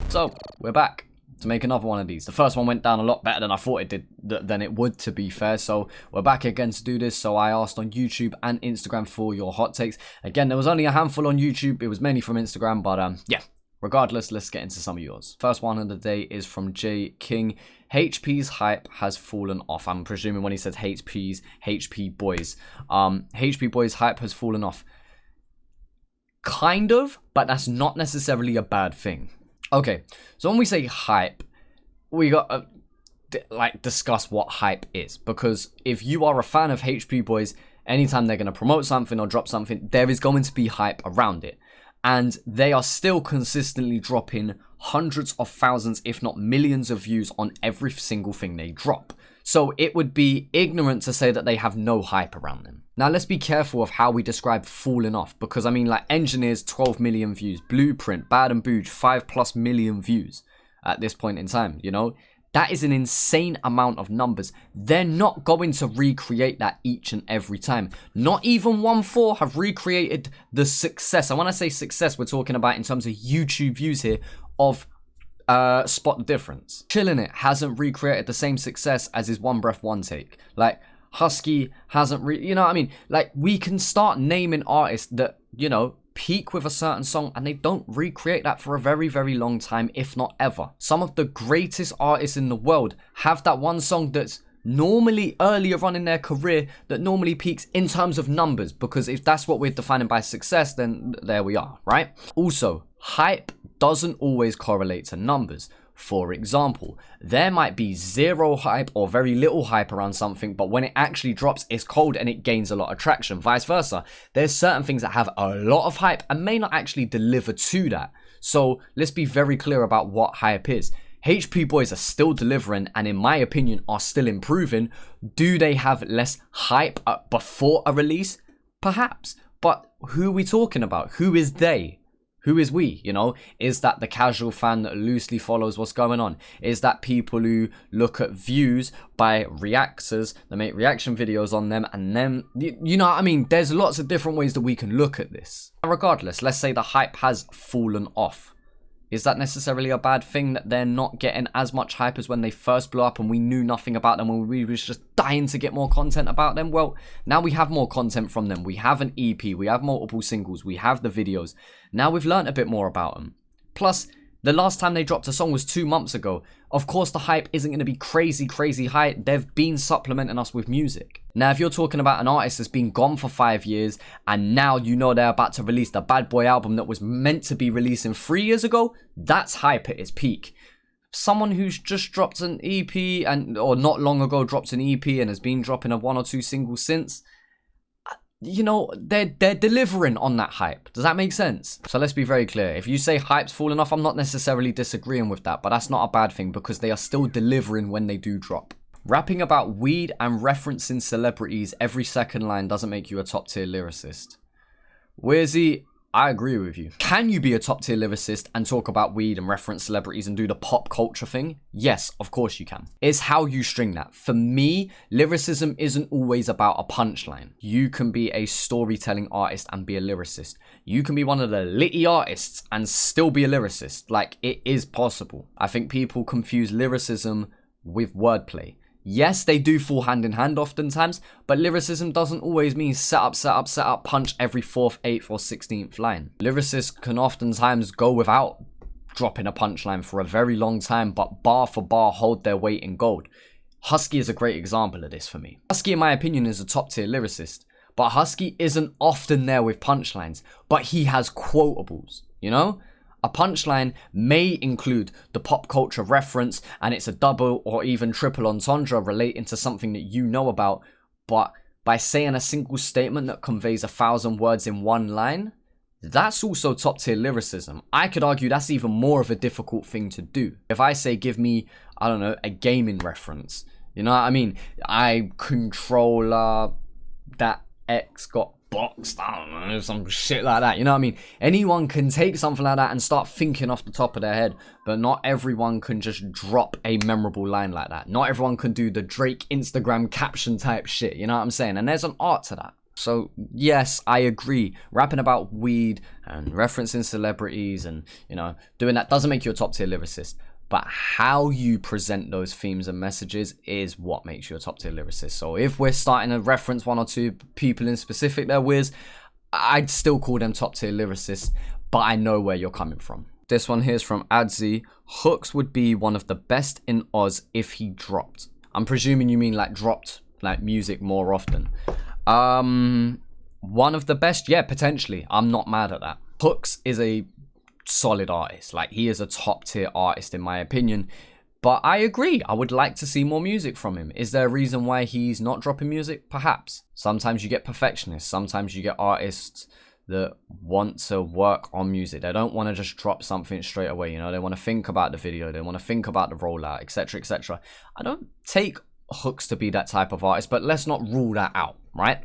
So, we're back to make another one of these. The first one went down a lot better than I thought it did, than it would, to be fair. So, we're back again to do this. So, I asked on YouTube and Instagram for your hot takes. Again, there was only a handful on YouTube. It was mainly from Instagram, but yeah. Regardless, let's get into some of yours. First one of the day is from J King. HP's hype has fallen off. I'm presuming when he says HP Boyz. HP Boyz hype has fallen off. Kind of, but that's not necessarily a bad thing. Okay, so when we say hype, we got to discuss what hype is, because if you are a fan of HP Boyz, anytime they're going to promote something or drop something, there is going to be hype around it, and they are still consistently dropping hundreds of thousands, if not millions of views on every single thing they drop. So it would be ignorant to say that they have no hype around them. Now let's be careful of how we describe falling off, because I mean, like, Engineers 12 million views, Blueprint, Bad and Booge 5+ million views at this point in time, you know? That is an insane amount of numbers. They're not going to recreate that each and every time. Not even 1/4 have recreated the success. And when I say success, we're talking about in terms of YouTube views here of Spot the Difference. Chillin' It hasn't recreated the same success as his One Breath One Take. Like, Husky hasn't you know what I mean? Like, we can start naming artists that, you know, peak with a certain song and they don't recreate that for a very, very long time, if not ever. Some of the greatest artists in the world have that one song that's normally earlier on in their career that normally peaks in terms of numbers, because if that's what we're defining by success, then there we are, right? Also, hype doesn't always correlate to numbers. For example, there might be zero hype or very little hype around something, but when it actually drops, it's cold and it gains a lot of traction. Vice versa. There's certain things that have a lot of hype and may not actually deliver to that. So let's be very clear about what hype is. HP Boyz are still delivering and in my opinion are still improving. Do they have less hype before a release? Perhaps. But who are we talking about? Who is they? Who is we, you know? Is that the casual fan that loosely follows what's going on? Is that people who look at views by reactors, that make reaction videos on them, and then, you know what I mean? There's lots of different ways that we can look at this. Regardless, let's say the hype has fallen off. Is that necessarily a bad thing that they're not getting as much hype as when they first blew up and we knew nothing about them, when we was just dying to get more content about them? Well, now we have more content from them. We have an EP, we have multiple singles, we have the videos. Now we've learned a bit more about them. Plus, the last time they dropped a song was 2 months ago. Of course, the hype isn't going to be crazy, crazy high. They've been supplementing us with music. Now, if you're talking about an artist that's been gone for 5 years and now you know they're about to release the Bad Boy album that was meant to be releasing 3 years ago, that's hype at its peak. Someone who's just dropped an EP or not long ago dropped an EP and has been dropping a 1 or 2 singles since, you know, they're delivering on that hype. Does that make sense? So let's be very clear. If you say hype's falling off, I'm not necessarily disagreeing with that, but that's not a bad thing because they are still delivering when they do drop. Rapping about weed and referencing celebrities every second line doesn't make you a top tier lyricist. Wheezy, I agree with you. Can you be a top tier lyricist and talk about weed and reference celebrities and do the pop culture thing? Yes, of course you can. It's how you string that. For me, lyricism isn't always about a punchline. You can be a storytelling artist and be a lyricist. You can be one of the litty artists and still be a lyricist. Like, it is possible. I think people confuse lyricism with wordplay. Yes, they do fall hand in hand oftentimes, but lyricism doesn't always mean set up, punch every 4th, 8th, or 16th line. Lyricists can oftentimes go without dropping a punchline for a very long time, but bar for bar hold their weight in gold. Husky is a great example of this for me. Husky, in my opinion, is a top tier lyricist, but Husky isn't often there with punchlines, but he has quotables, you know? A punchline may include the pop culture reference and it's a double or even triple entendre relating to something that you know about, but by saying a single statement that conveys 1,000 words in one line, that's also top tier lyricism. I could argue that's even more of a difficult thing to do. If I say, give me, I don't know, a gaming reference, you know what I mean? I control that X got boxed, I don't know, some shit like that, you know what I mean? Anyone can take something like that and start thinking off the top of their head, but not everyone can just drop a memorable line like that. Not everyone can do the Drake Instagram caption type shit, you know what I'm saying? And there's an art to that. So yes, I agree. Rapping about weed and referencing celebrities and, you know, doing that doesn't make you a top tier lyricist. But how you present those themes and messages is what makes you a top tier lyricist. So if we're starting to reference one or two people in specific there, Wiz, I'd still call them top tier lyricists, but I know where you're coming from. This one here is from Adzi. Hooks would be one of the best in Oz if he dropped. I'm presuming you mean like dropped like music more often. One of the best, yeah, potentially. I'm not mad at that. Hooks is a solid artist. Like, he is a top tier artist in my opinion. But I agree. I would like to see more music from him. Is there a reason why he's not dropping music? Perhaps. Sometimes you get perfectionists. Sometimes you get artists that want to work on music. They don't want to just drop something straight away. You know, they want to think about the video. They want to think about the rollout, etc., etc. I don't take Hooks to be that type of artist, but let's not rule that out, right?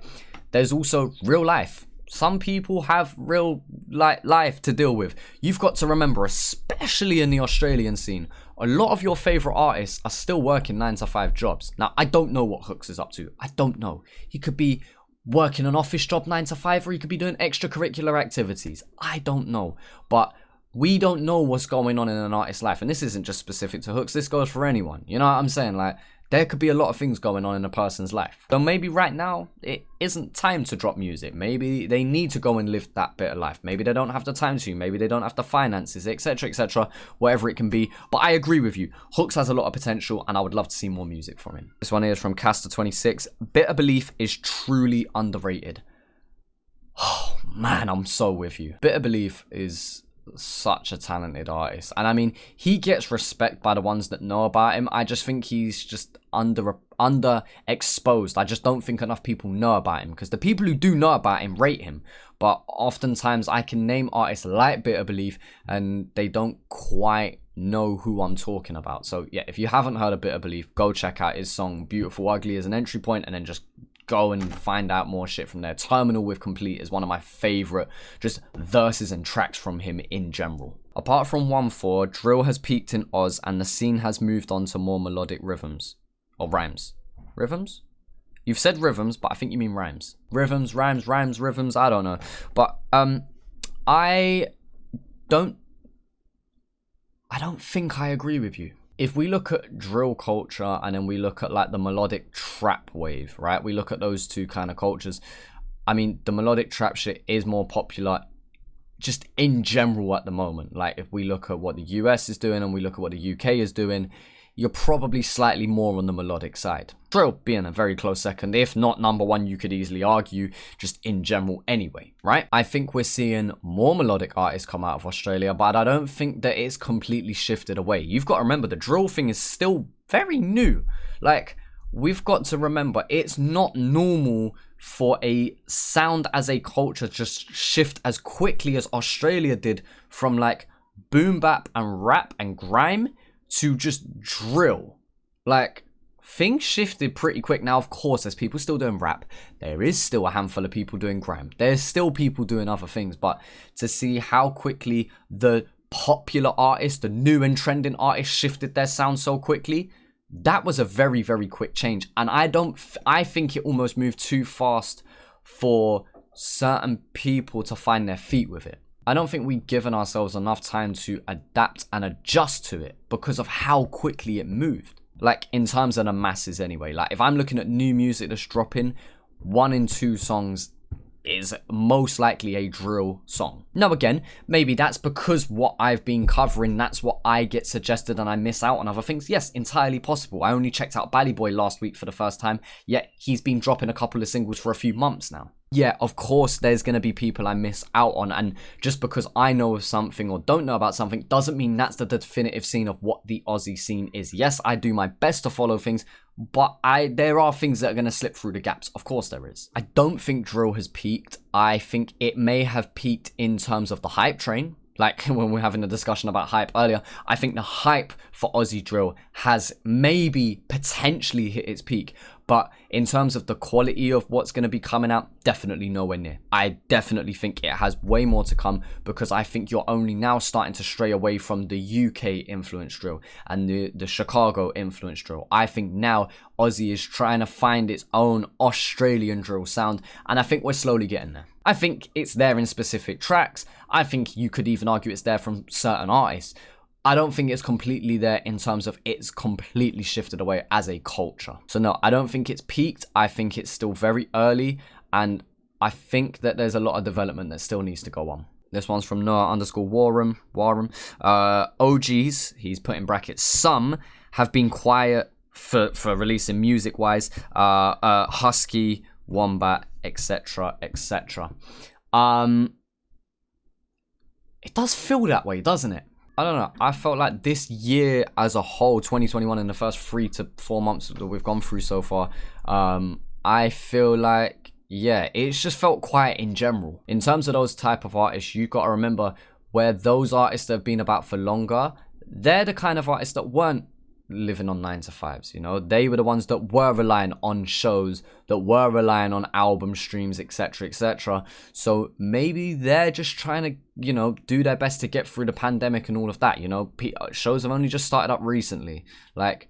There's also real life. Some people have real life to deal with. You've got to remember, especially in the Australian scene, a lot of your favorite artists are still working 9-to-5 jobs. Now, I don't know what Hooks is up to. I don't know. He could be working an office job 9-to-5, or he could be doing extracurricular activities. I don't know. But we don't know what's going on in an artist's life. And this isn't just specific to Hooks. This goes for anyone. You know what I'm saying? Like, there could be a lot of things going on in a person's life. So maybe right now, it isn't time to drop music. Maybe they need to go and live that bit of life. Maybe they don't have the time to. Maybe they don't have the finances, etc., etc., whatever it can be. But I agree with you. Hooks has a lot of potential, and I would love to see more music from him. This one here is from Caster26. Bitter Belief is truly underrated. Oh, man, I'm so with you. Bitter Belief is such a talented artist, and I mean, he gets respect by the ones that know about him. I just think he's just underexposed. I just don't think enough people know about him, because the people who do know about him rate him, but oftentimes I can name artists like Bitter Belief and they don't quite know who I'm talking about. So yeah, if you haven't heard of Bitter Belief, go check out his song Beautiful Ugly as an entry point, and then just go and find out more shit from there. Terminal with Complete is one of my favorite just verses and tracks from him in general. Apart from 1-4, drill has peaked in Oz and the scene has moved on to more melodic rhythms. Or rhymes. Rhythms? You've said rhythms, but I think you mean rhymes. Rhythms, rhymes, rhythms, I don't know. But I don't think I agree with you. If we look at drill culture and then we look at like the melodic trap wave, right? We look at those two kind of cultures. I mean, the melodic trap shit is more popular just in general at the moment. Like, if we look at what the US is doing and we look at what the UK is doing, you're probably slightly more on the melodic side. Drill being a very close second, if not number one, you could easily argue, just in general anyway, right? I think we're seeing more melodic artists come out of Australia, but I don't think that it's completely shifted away. You've got to remember, the drill thing is still very new. Like, we've got to remember, it's not normal for a sound as a culture just shift as quickly as Australia did from like boom bap and rap and grime to just drill. Like, things shifted pretty quick. Now, of course, there's people still doing rap. There is still a handful of people doing grime. There's still people doing other things. But to see how quickly the popular artists, the new and trending artists shifted their sound so quickly, that was a very, very quick change. And I think it almost moved too fast for certain people to find their feet with it. I don't think we've given ourselves enough time to adapt and adjust to it because of how quickly it moved. Like, in terms of the masses anyway. Like, if I'm looking at new music that's dropping, 1 in 2 songs is most likely a drill song. Now, again, maybe that's because what I've been covering, that's what I get suggested and I miss out on other things. Yes, entirely possible. I only checked out Bally Boy last week for the first time, yet he's been dropping a couple of singles for a few months now. Yeah, of course, there's going to be people I miss out on, and just because I know of something or don't know about something doesn't mean that's the definitive scene of what the Aussie scene is. Yes, I do my best to follow things, but there are things that are going to slip through the gaps. Of course there is. I don't think drill has peaked. I think it may have peaked in terms of the hype train. Like, when we're having a discussion about hype earlier, I think the hype for Aussie drill has maybe potentially hit its peak. But in terms of the quality of what's going to be coming out, definitely nowhere near. I definitely think it has way more to come, because I think you're only now starting to stray away from the UK influence drill and the Chicago influence drill. I think now Aussie is trying to find its own Australian drill sound, and I think we're slowly getting there. I think it's there in specific tracks. I think you could even argue it's there from certain artists. I don't think it's completely there in terms of it's completely shifted away as a culture. So no, I don't think it's peaked. I think it's still very early, and I think that there's a lot of development that still needs to go on. This one's from Noah_Warham. OGs, he's put in brackets, some have been quiet for releasing music wise. Husky, Wombat, etc, etc. It does feel that way, doesn't it? I don't know. I felt like this year as a whole, 2021, in the first 3 to 4 months that we've gone through so far, I feel like, yeah, it's just felt quiet in general. In terms of those type of artists, you got to remember where those artists that have been about for longer, they're the kind of artists that weren't living on 9 to 5s, you know. They were the ones that were relying on shows, that were relying on album streams, etc, etc. So maybe they're just trying to, you know, do their best to get through the pandemic and all of that, you know. Shows have only just started up recently. Like,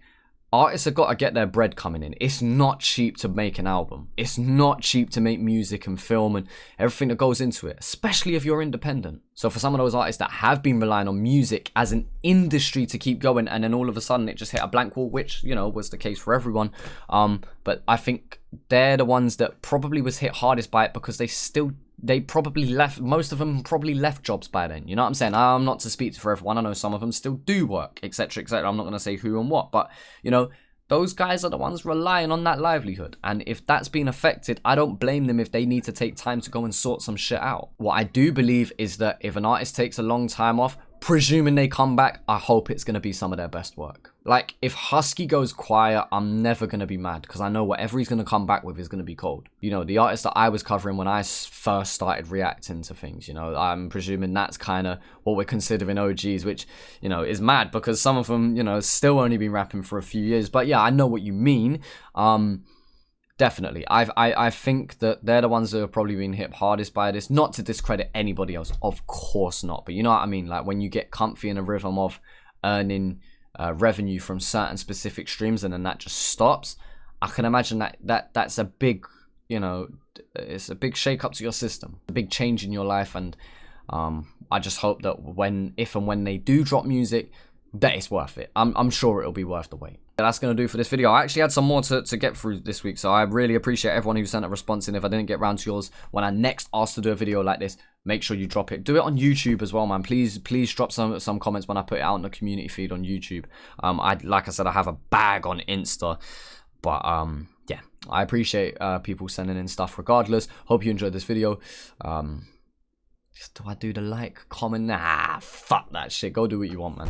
artists have got to get their bread coming in. It's not cheap to make an album. It's not cheap to make music and film and everything that goes into it, especially if you're independent. So for some of those artists that have been relying on music as an industry to keep going, and then all of a sudden it just hit a blank wall, which, you know, was the case for everyone. But I think they're the ones that probably was hit hardest by it, because they probably left, most of them probably left jobs by then. You know what I'm saying? I'm not to speak for everyone. I know some of them still do work, etc, etc. I'm not going to say who and what, but, you know, those guys are the ones relying on that livelihood. And if that's been affected, I don't blame them if they need to take time to go and sort some shit out. What I do believe is that if an artist takes a long time off, presuming they come back, I hope it's going to be some of their best work. Like, if Husky goes quiet, I'm never going to be mad, because I know whatever he's going to come back with is going to be cold. You know, the artist that I was covering when I first started reacting to things, you know, I'm presuming that's kind of what we're considering OGs, which, you know, is mad, because some of them, you know, still only been rapping for a few years. But yeah, I know what you mean. Definitely. I think that they're the ones that have probably been hit hardest by this. Not to discredit anybody else, of course not. But you know what I mean? Like, when you get comfy in a rhythm of earning revenue from certain specific streams, and then that just stops, I can imagine that's a big, you know, it's a big shake up to your system, a big change in your life. And I just hope that if and when they do drop music, that it's worth it. I'm sure it'll be worth the wait. That's going to do for this video. I actually had some more to get through this week, so I really appreciate everyone who sent a response in. If I didn't get around to yours when I next asked to do a video like this, make sure you drop it. Do it on YouTube as well, man. Please drop some comments when I put it out in the community feed on YouTube. Like I said, I have a bag on Insta, but yeah, I appreciate people sending in stuff regardless. Hope you enjoyed this video. Do I do the like, comment? Nah, fuck that shit. Go do what you want, man.